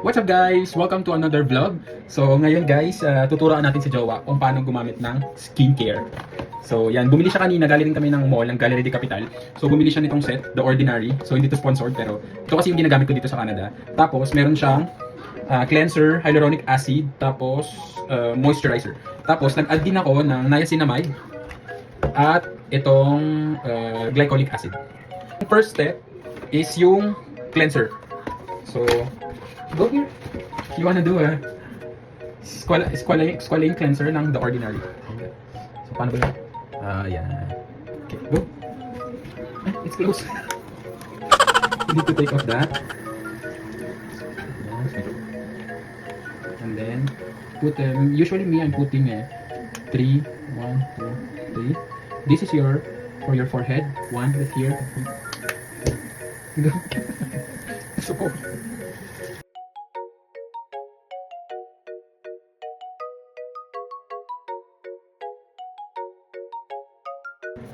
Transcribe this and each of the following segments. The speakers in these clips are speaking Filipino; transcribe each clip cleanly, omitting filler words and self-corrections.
What's up guys? Welcome to another vlog. So ngayon guys, tuturuan natin si Jowa kung paano gumamit ng skincare. So yan, bumili siya kanina, galing kami ng mall, ng Gallery de Capital. So bumili siya nitong set, The Ordinary. So hindi to sponsored pero ito kasi yung ginagamit ko dito sa Canada. Tapos meron siyang cleanser, hyaluronic acid, tapos moisturizer. Tapos nag-add din ako ng niacinamide at itong glycolic acid. First step is yung cleanser. So go here. You wanna do a squalane cleanser ng The Ordinary. So, paano ba yun? Yan. Okay, go. It's close. You need to take off that. And then, put usually me, I'm putting 3, 1, 2, 3. This is for your forehead. 1 right here. Go. So cool.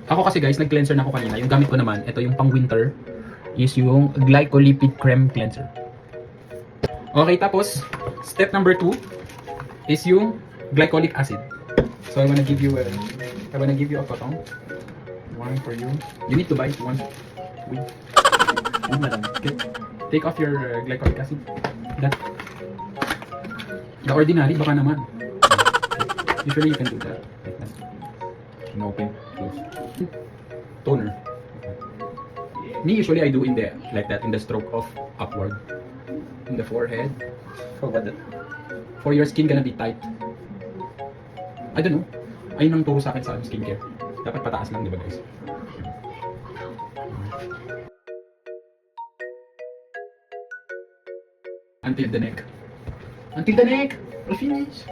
Ako kasi guys, nag-cleanser na ako kanina. Yung gamit ko naman, ito yung pang winter, is yung glycolipid creme cleanser. Okay, tapos, step number 2 is yung glycolic acid. So I wanna give you a cotton. One for you. You need to buy one. Wait. Okay. Take off your glycolic acid. That. The Ordinary, baka naman. Usually you can do that. Like that. Open, close. Toner. Me usually I do like that in the stroke of upward. In the forehead. For what? For your skin gonna be tight. I don't know. Ayun ang turo sa akin sa skincare. Dapat pataas lang, di ba guys? Until the neck. Until the neck! We'll finish.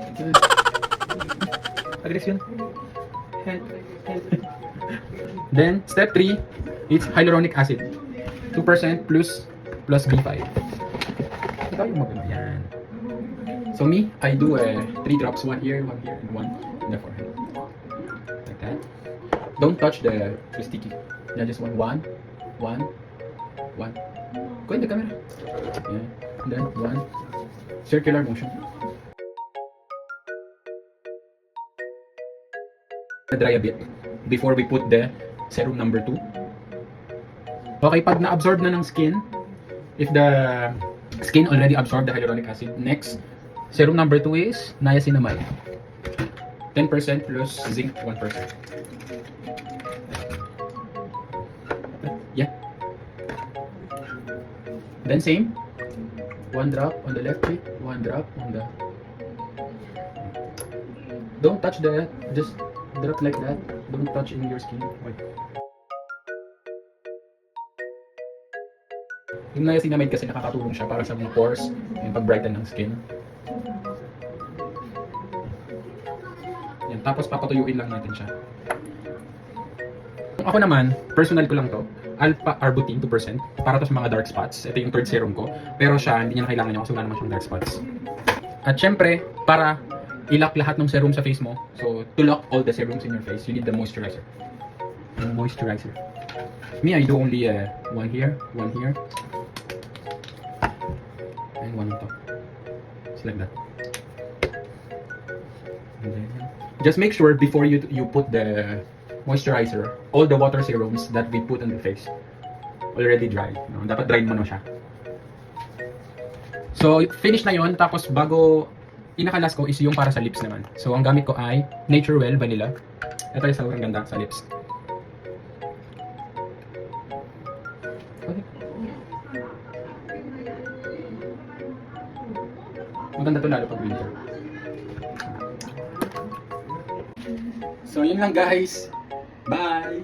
Aggression. Then, step 3, it's hyaluronic acid. 2% plus B5. Ito yung magano yan. So me, I do 3 drops, 1 here, and 1 in the forehead. Like that. Don't touch the sticky. Yeah, just 1. Go in the camera. Yeah. And then 1. Circular motion. Dry a bit before we put the serum number 2. Okay, pag na-absorb na ng skin, if the skin already absorbed the hyaluronic acid, next, serum number 2 is niacinamide. 10% plus zinc 1%. Yeah. Then same. 1 drop on the left cheek, 1 drop on the... Don't touch the... Just drop like that. Don't touch in your skin. Wait. Yung niacinamide kasi nakakatulong siya para sa mga pores, yung pag-brighten ng skin. Yan, tapos papatuyuin lang natin siya. Ako naman, personal ko lang to. Alpha Arbutin 2% para to sa mga dark spots. Ito yung third serum ko. Pero siya, hindi niya na kailangan niya kasi wala naman siyang dark spots. At syempre, para i-lock lahat ng serum sa face mo. So, to lock all the serums in your face, you need the moisturizer. Me, I do only 1 here, 1 here, and 1 on top. It's like that. And then, just make sure before you put the moisturizer, all the water serums that we put on the face already dry. No? Dapat dry mo na siya. So, finish na yon. Tapos, bago pinakalas ko is yung para sa lips naman. So, ang gamit ko ay Naturewell Vanilla. Ito yung sobrang ganda sa lips. Okay. Maganda to lalo pag winter. So, yun lang guys. Bye!